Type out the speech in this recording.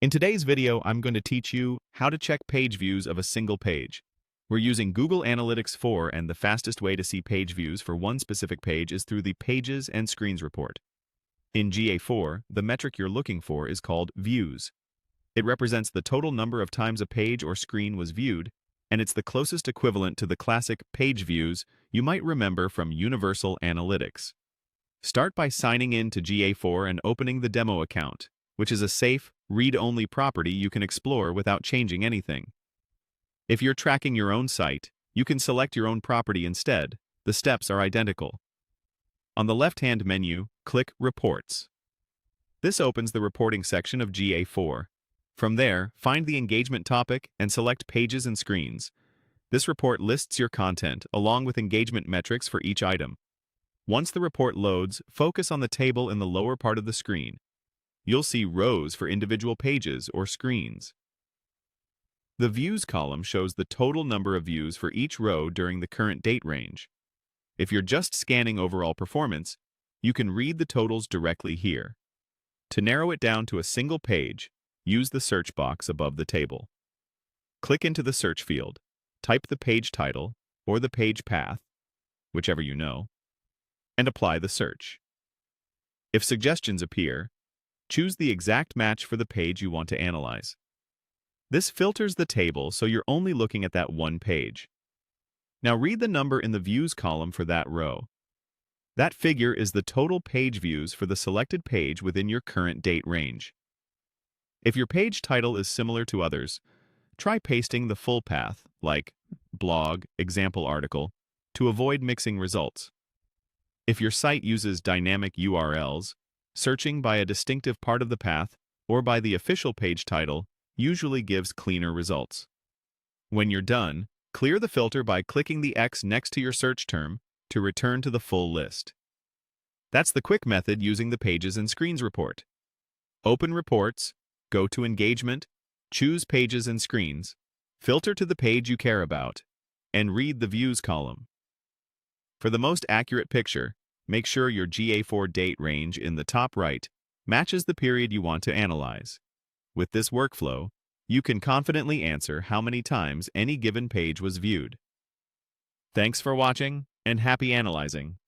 In today's video, I'm going to teach you how to check page views of a single page. We're using Google Analytics 4, and the fastest way to see page views for one specific page is through the Pages and Screens report. In GA4, the metric you're looking for is called views. It represents the total number of times a page or screen was viewed, and it's the closest equivalent to the classic page views you might remember from Universal Analytics. Start by signing in to GA4 and opening the demo account, which is a safe, read-only property you can explore without changing anything. If you're tracking your own site, you can select your own property instead. The steps are identical. On the left-hand menu, click Reports. This opens the reporting section of GA4. From there, find the engagement topic and select Pages and Screens. This report lists your content along with engagement metrics for each item. Once the report loads, focus on the table in the lower part of the screen. You'll see rows for individual pages or screens. The Views column shows the total number of views for each row during the current date range. If you're just scanning overall performance, you can read the totals directly here. To narrow it down to a single page, use the search box above the table. Click into the search field, type the page title or the page path, whichever you know, and apply the search. If suggestions appear, choose the exact match for the page you want to analyze. This filters the table so you're only looking at that one page. Now read the number in the Views column for that row. That figure is the total page views for the selected page within your current date range. If your page title is similar to others, try pasting the full path, like blog, example article, to avoid mixing results. If your site uses dynamic URLs, searching by a distinctive part of the path or by the official page title usually gives cleaner results. When you're done, clear the filter by clicking the X next to your search term to return to the full list. That's the quick method using the Pages and Screens report. Open Reports, go to Engagement, choose Pages and Screens, filter to the page you care about, and read the Views column. For the most accurate picture, make sure your GA4 date range in the top right matches the period you want to analyze. With this workflow, you can confidently answer how many times any given page was viewed. Thanks for watching, and happy analyzing!